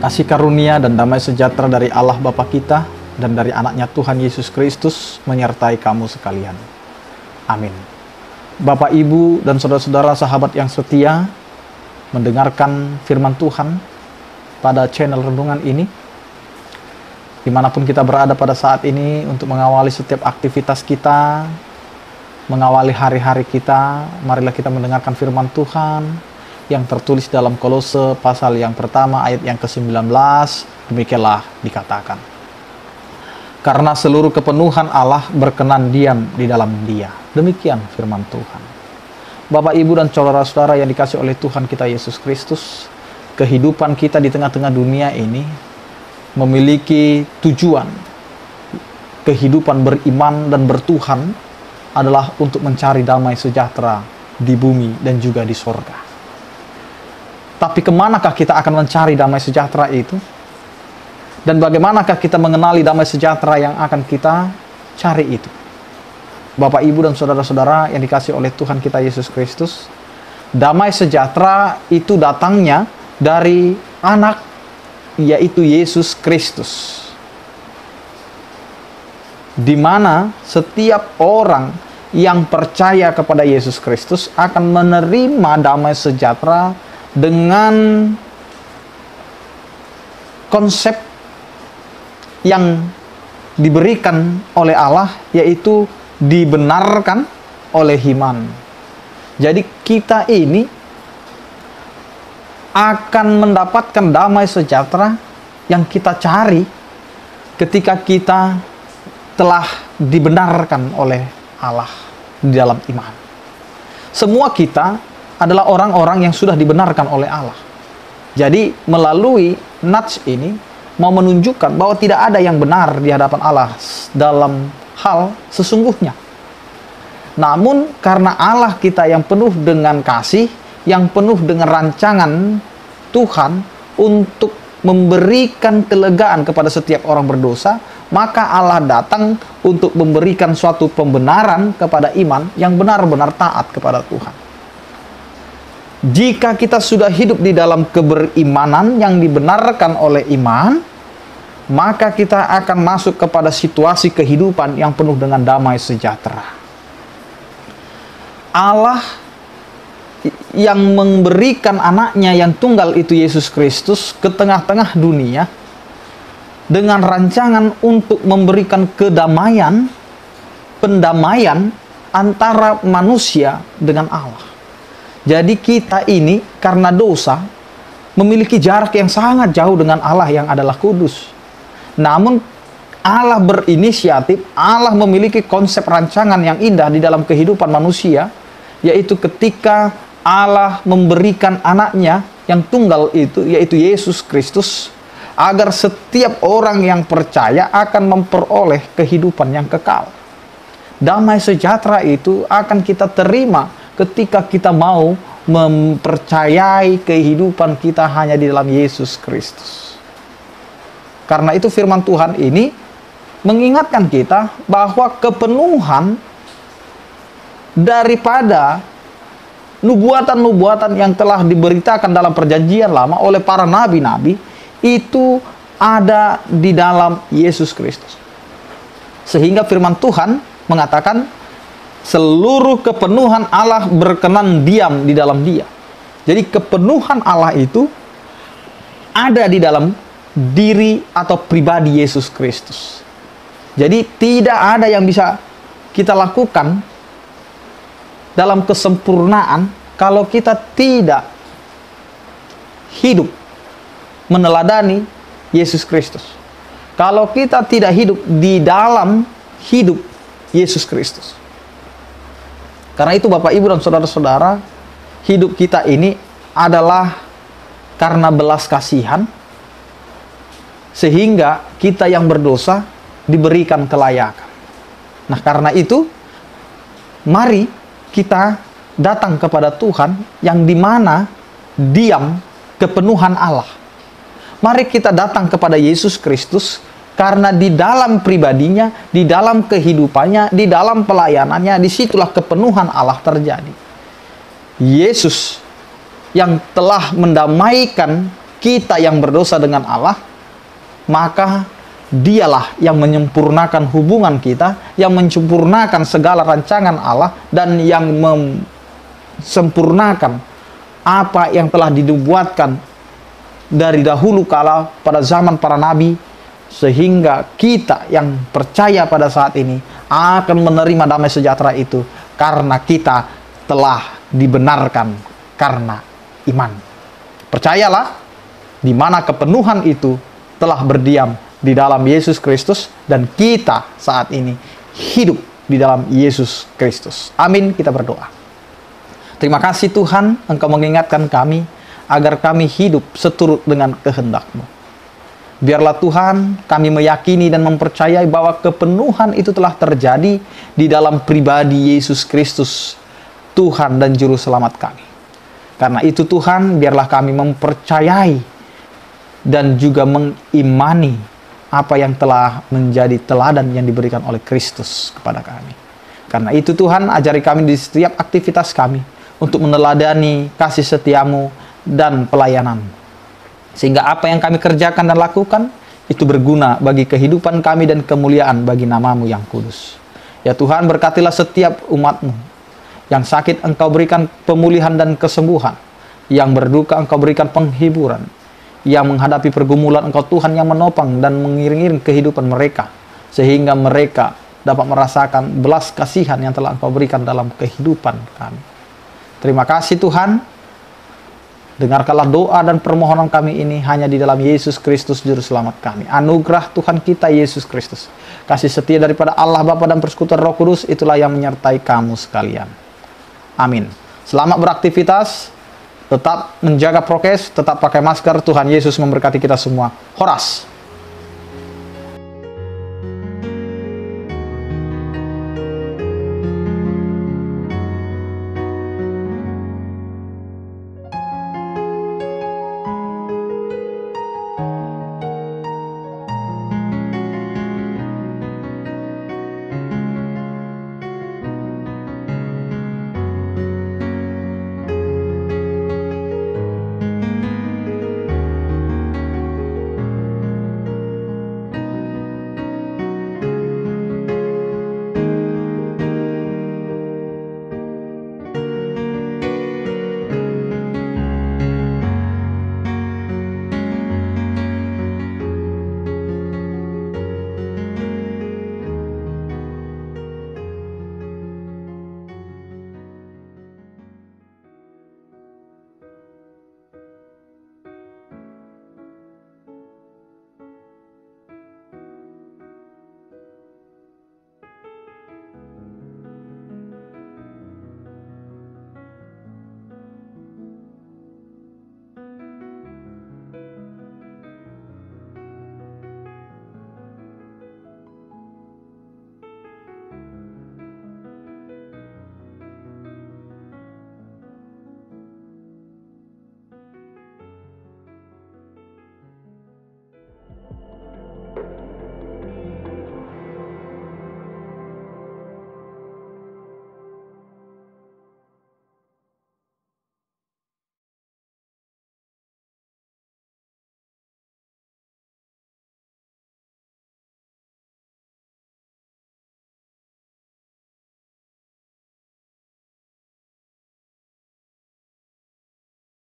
Kasih karunia dan damai sejahtera dari Allah Bapa kita dan dari anaknya Tuhan Yesus Kristus menyertai kamu sekalian. Amin. Bapak, Ibu, dan saudara-saudara sahabat yang setia mendengarkan firman Tuhan pada channel renungan ini, dimanapun kita berada pada saat ini untuk mengawali setiap aktivitas kita, mengawali hari-hari kita, marilah kita mendengarkan firman Tuhan yang tertulis dalam Kolose pasal yang pertama ayat yang ke-19. Demikianlah dikatakan, karena seluruh kepenuhan Allah berkenan diam di dalam Dia. Demikian firman Tuhan. Bapak, Ibu, dan saudara-saudara yang dikasih oleh Tuhan kita Yesus Kristus, kehidupan kita di tengah-tengah dunia ini memiliki tujuan. Kehidupan beriman dan bertuhan adalah untuk mencari damai sejahtera di bumi dan juga di sorga. Tapi kemanakah kita akan mencari damai sejahtera itu? Dan bagaimanakah kita mengenali damai sejahtera yang akan kita cari itu? Bapak, Ibu, dan saudara-saudara yang dikasih oleh Tuhan kita Yesus Kristus, damai sejahtera itu datangnya dari anak, yaitu Yesus Kristus. Di mana setiap orang yang percaya kepada Yesus Kristus akan menerima damai sejahtera dengan konsep yang diberikan oleh Allah, yaitu dibenarkan oleh iman. Jadi kita ini akan mendapatkan damai sejahtera yang kita cari ketika kita telah dibenarkan oleh Allah di dalam iman. Semua kita adalah orang-orang yang sudah dibenarkan oleh Allah. Jadi melalui nats ini mau menunjukkan bahwa tidak ada yang benar di hadapan Allah dalam hal sesungguhnya. Namun karena Allah kita yang penuh dengan kasih, yang penuh dengan rancangan Tuhan untuk memberikan kelegaan kepada setiap orang berdosa, maka Allah datang untuk memberikan suatu pembenaran kepada iman yang benar-benar taat kepada Tuhan. Jika kita sudah hidup di dalam keberimanan yang dibenarkan oleh iman, maka kita akan masuk kepada situasi kehidupan yang penuh dengan damai sejahtera. Allah yang memberikan anaknya yang tunggal itu Yesus Kristus ke tengah-tengah dunia dengan rancangan untuk memberikan kedamaian, pendamaian antara manusia dengan Allah. Jadi kita ini karena dosa memiliki jarak yang sangat jauh dengan Allah yang adalah kudus. Namun Allah berinisiatif, Allah memiliki konsep rancangan yang indah di dalam kehidupan manusia, yaitu ketika Allah memberikan anaknya yang tunggal itu, yaitu Yesus Kristus, agar setiap orang yang percaya akan memperoleh kehidupan yang kekal. Damai sejahtera itu akan kita terima ketika kita mau mempercayai kehidupan kita hanya di dalam Yesus Kristus. Karena itu firman Tuhan ini mengingatkan kita bahwa kepenuhan daripada nubuatan-nubuatan yang telah diberitakan dalam perjanjian lama oleh para nabi-nabi itu ada di dalam Yesus Kristus. Sehingga firman Tuhan mengatakan seluruh kepenuhan Allah berkenan diam di dalam Dia. Jadi kepenuhan Allah itu ada di dalam diri atau pribadi Yesus Kristus. Jadi tidak ada yang bisa kita lakukan dalam kesempurnaan kalau kita tidak hidup meneladani Yesus Kristus. Kalau kita tidak hidup di dalam hidup Yesus Kristus. Karena itu Bapak, Ibu, dan saudara-saudara, hidup kita ini adalah karena belas kasihan, sehingga kita yang berdosa diberikan kelayakan. Nah, karena itu, mari kita datang kepada Tuhan yang dimana diam kepenuhan Allah. Mari kita datang kepada Yesus Kristus, karena di dalam pribadinya, di dalam kehidupannya, di dalam pelayanannya, disitulah kepenuhan Allah terjadi. Yesus yang telah mendamaikan kita yang berdosa dengan Allah, maka Dialah yang menyempurnakan hubungan kita, yang menyempurnakan segala rancangan Allah, dan yang sempurnakan apa yang telah dinubuatkan dari dahulu kala pada zaman para nabi, sehingga kita yang percaya pada saat ini akan menerima damai sejahtera itu karena kita telah dibenarkan karena iman. Percayalah, di mana kepenuhan itu telah berdiam di dalam Yesus Kristus, dan kita saat ini hidup di dalam Yesus Kristus. Amin. Kita berdoa. Terima kasih Tuhan, Engkau mengingatkan kami agar kami hidup seturut dengan kehendak-Mu. Biarlah Tuhan kami meyakini dan mempercayai bahwa kepenuhan itu telah terjadi di dalam pribadi Yesus Kristus, Tuhan dan Juru Selamat kami. Karena itu Tuhan, biarlah kami mempercayai dan juga mengimani apa yang telah menjadi teladan yang diberikan oleh Kristus kepada kami. Karena itu Tuhan, ajari kami di setiap aktivitas kami untuk meneladani kasih setia-Mu dan pelayanan. Sehingga apa yang kami kerjakan dan lakukan itu berguna bagi kehidupan kami dan kemuliaan bagi nama-Mu yang kudus. Ya Tuhan, berkatilah setiap umat-Mu. Yang sakit Engkau berikan pemulihan dan kesembuhan. Yang berduka Engkau berikan penghiburan. Yang menghadapi pergumulan Engkau Tuhan yang menopang dan mengiring-iring kehidupan mereka, sehingga mereka dapat merasakan belas kasihan yang telah Engkau berikan dalam kehidupan kami. Terima kasih Tuhan. Dengarkanlah doa dan permohonan kami ini hanya di dalam Yesus Kristus Juru Selamat kami. Anugerah Tuhan kita Yesus Kristus, kasih setia daripada Allah Bapa dan persekutuan Roh Kudus, itulah yang menyertai kamu sekalian. Amin. Selamat beraktivitas. Tetap menjaga prokes, tetap pakai masker. Tuhan Yesus memberkati kita semua. Horas.